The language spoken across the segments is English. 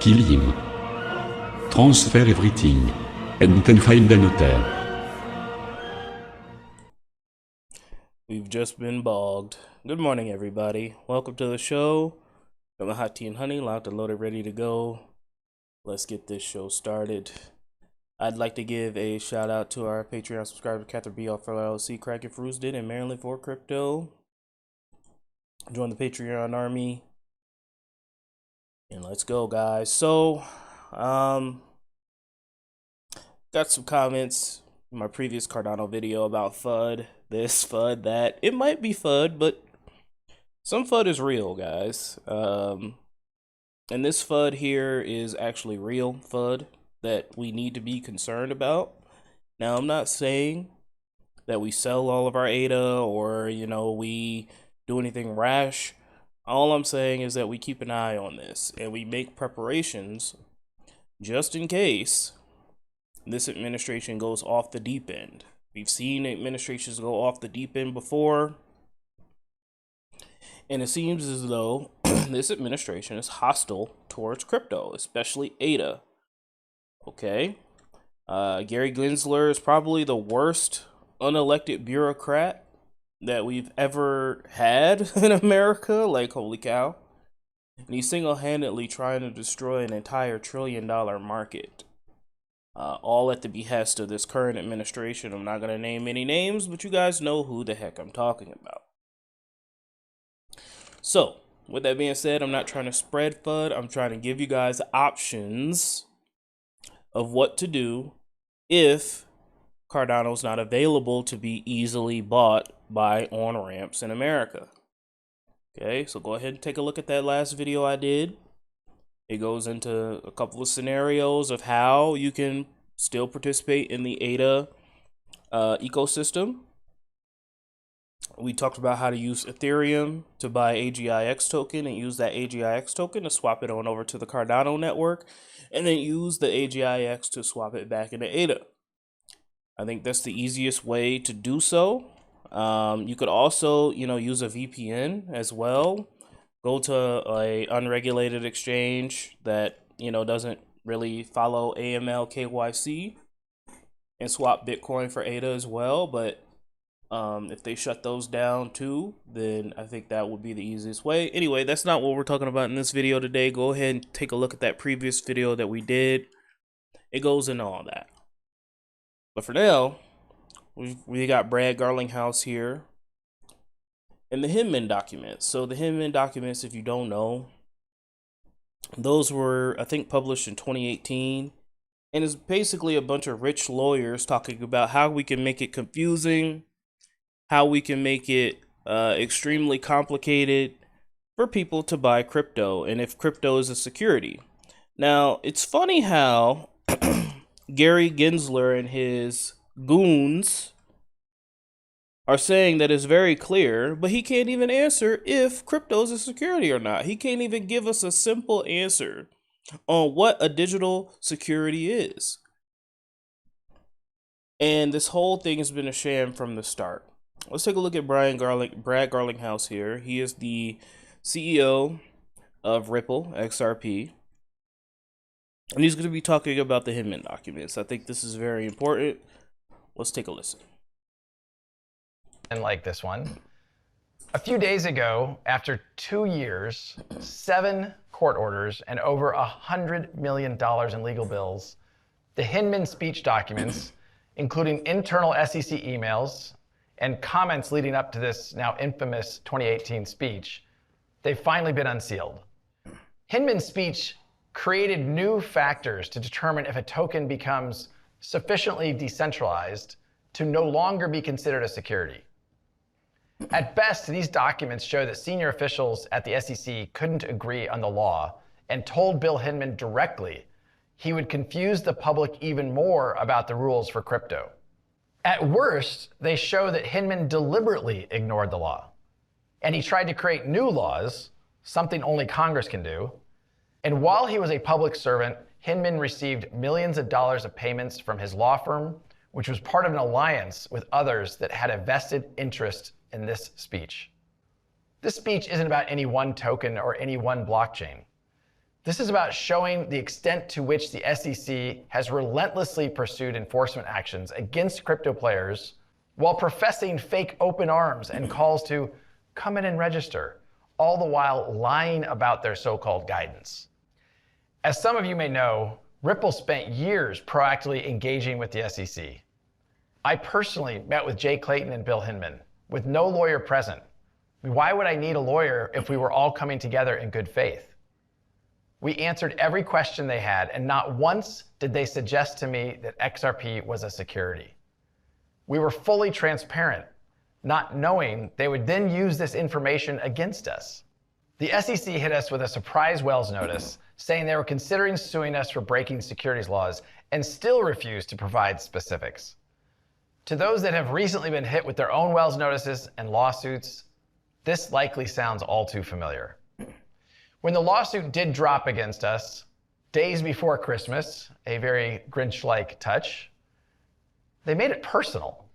Kill him. Transfer everything. And then find the notaire. We've just been bogged. Good morning, everybody. Welcome to the show. Got my hot tea and honey locked and loaded, ready to go. Let's get this show started. I'd like to give a shout out to our Patreon subscriber, Catherine B. Off LLC, Cracking Fruits did in Maryland for crypto. Join the Patreon army. And let's go, guys. So, got some comments in my previous Cardano video about FUD. This FUD, that. It might be FUD, but some FUD is real, guys. And this FUD here is actually real FUD that we need to be concerned about. Now, I'm not saying that we sell all of our ADA or, we do anything rash. All I'm saying is that we keep an eye on this and we make preparations just in case this administration goes off the deep end. We've seen administrations go off the deep end before, and it seems as though this administration is hostile towards crypto, especially ADA. Okay, Gary Gensler is probably the worst unelected bureaucrat that we've ever had in America. Like, holy cow. And he's single-handedly trying to destroy an entire $1 trillion market. All at the behest of this current administration. I'm not going to name any names, but you guys know who the heck I'm talking about. So, with that being said, I'm not trying to spread FUD. I'm trying to give you guys options of what to do if Cardano's not available to be easily bought by on-ramps in America. Okay, so go ahead and take a look at that last video I did. It goes into a couple of scenarios of how you can still participate in the ADA ecosystem. We talked about how to use Ethereum to buy AGIX token and use that AGIX token to swap it on over to the Cardano network, and then use the AGIX to swap it back into ADA. I think that's the easiest way to do so. You could also, use a VPN as well. Go to a unregulated exchange that, doesn't really follow AML KYC and swap Bitcoin for ADA as well. But if they shut those down too, then I think that would be the easiest way. Anyway, that's not what we're talking about in this video today. Go ahead and take a look at that previous video that we did. It goes into all that. But for now, we got Brad Garlinghouse here. And the Hinman documents. So the Hinman documents, if you don't know, those were, I think, published in 2018. And it's basically a bunch of rich lawyers talking about how we can make it confusing, how we can make it extremely complicated for people to buy crypto, and if crypto is a security. Now, it's funny how Gary Gensler and his goons are saying that it's very clear, but he can't even answer if crypto is a security or not. He can't even give us a simple answer on what a digital security is. And this whole thing has been a sham from the start. Let's take a look at Brad Garlinghouse here. He is the CEO of Ripple XRP. And he's going to be talking about the Hinman documents. I think this is very important. Let's take a listen. And like this one. A few days ago, after 2 years, 7 court orders, and over $100 million in legal bills, the Hinman speech documents, including internal SEC emails and comments leading up to this now infamous 2018 speech, they've finally been unsealed. Hinman's speech created new factors to determine if a token becomes sufficiently decentralized to no longer be considered a security. At best, these documents show that senior officials at the SEC couldn't agree on the law and told Bill Hinman directly he would confuse the public even more about the rules for crypto. At worst, they show that Hinman deliberately ignored the law, and he tried to create new laws, something only Congress can do. And while he was a public servant, Hinman received millions of dollars of payments from his law firm, which was part of an alliance with others that had a vested interest in this speech. This speech isn't about any one token or any one blockchain. This is about showing the extent to which the SEC has relentlessly pursued enforcement actions against crypto players while professing fake open arms and calls to come in and register, all the while lying about their so-called guidance. As some of you may know, Ripple spent years proactively engaging with the SEC. I personally met with Jay Clayton and Bill Hinman, with no lawyer present. Why would I need a lawyer if we were all coming together in good faith? We answered every question they had, and not once did they suggest to me that XRP was a security. We were fully transparent, not knowing they would then use this information against us. The SEC hit us with a surprise Wells notice, saying they were considering suing us for breaking securities laws, and still refused to provide specifics. To those that have recently been hit with their own Wells notices and lawsuits, this likely sounds all too familiar. When the lawsuit did drop against us, days before Christmas, a very Grinch-like touch, they made it personal.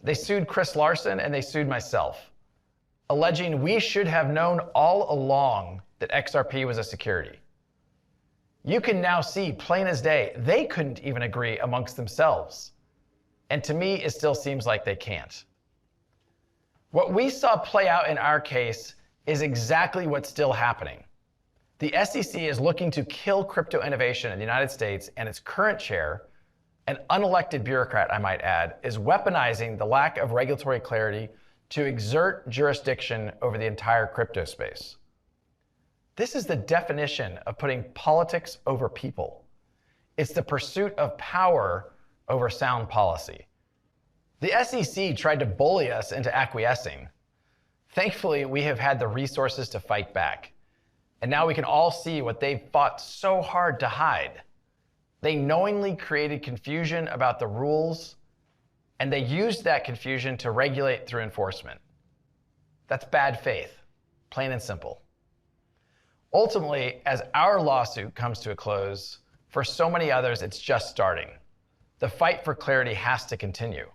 They sued Chris Larson and they sued myself, alleging we should have known all along that XRP was a security. You can now see plain as day, they couldn't even agree amongst themselves. And to me, it still seems like they can't. What we saw play out in our case is exactly what's still happening. The SEC is looking to kill crypto innovation in the United States, and its current chair, an unelected bureaucrat I might add, is weaponizing the lack of regulatory clarity to exert jurisdiction over the entire crypto space. This is the definition of putting politics over people. It's the pursuit of power over sound policy. The SEC tried to bully us into acquiescing. Thankfully, we have had the resources to fight back. And now we can all see what they've fought so hard to hide. They knowingly created confusion about the rules, and they used that confusion to regulate through enforcement. That's bad faith, plain and simple. Ultimately, as our lawsuit comes to a close, for so many others, it's just starting. The fight for clarity has to continue.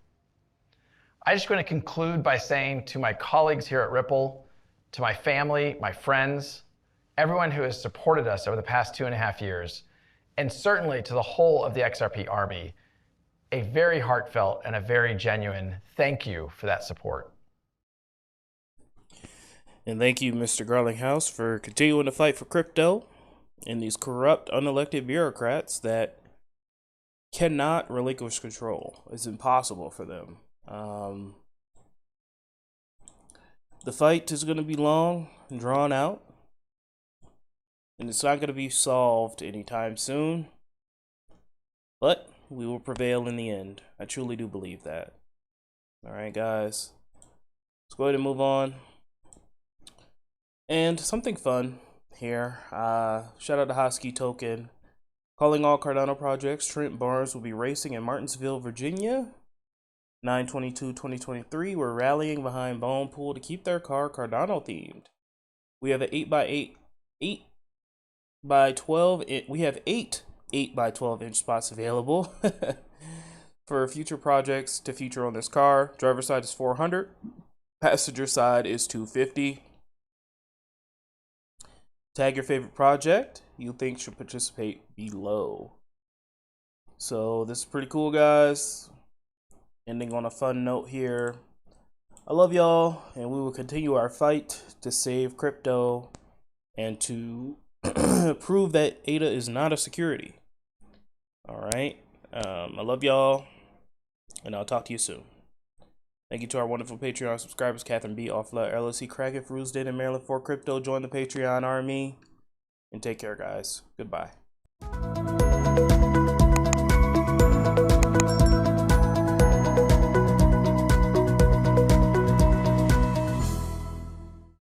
I just want to conclude by saying to my colleagues here at Ripple, to my family, my friends, everyone who has supported us over the past 2.5 years, and certainly to the whole of the XRP Army, a very heartfelt and a very genuine thank you for that support. And thank you, Mr. Garlinghouse, for continuing to fight for crypto and these corrupt, unelected bureaucrats that cannot relinquish control. It's impossible for them. The fight is going to be long and drawn out, and it's not going to be solved anytime soon, but we will prevail in the end. I truly do believe that. All right, guys, let's go ahead and move on. And something fun here. Shout out to Hosky Token. Calling all Cardano projects. Trent Barnes will be racing in Martinsville, Virginia. 9/22/2023. We're rallying behind Bone Pool to keep their car Cardano themed. We have an 8x12. We have 8 8x12-inch spots available for future projects to feature on this car. Driver side is 400. Passenger side is 250. Tag your favorite project you think should participate below. So this is pretty cool, guys. Ending on a fun note here. I love y'all, and we will continue our fight to save crypto and to prove that ADA is not a security. All right. I love y'all, and I'll talk to you soon. Thank you to our wonderful Patreon subscribers, Catherine B, Offla, LSC, Kraken, Fruesden, and Maryland for Crypto. Join the Patreon army, and take care, guys. Goodbye.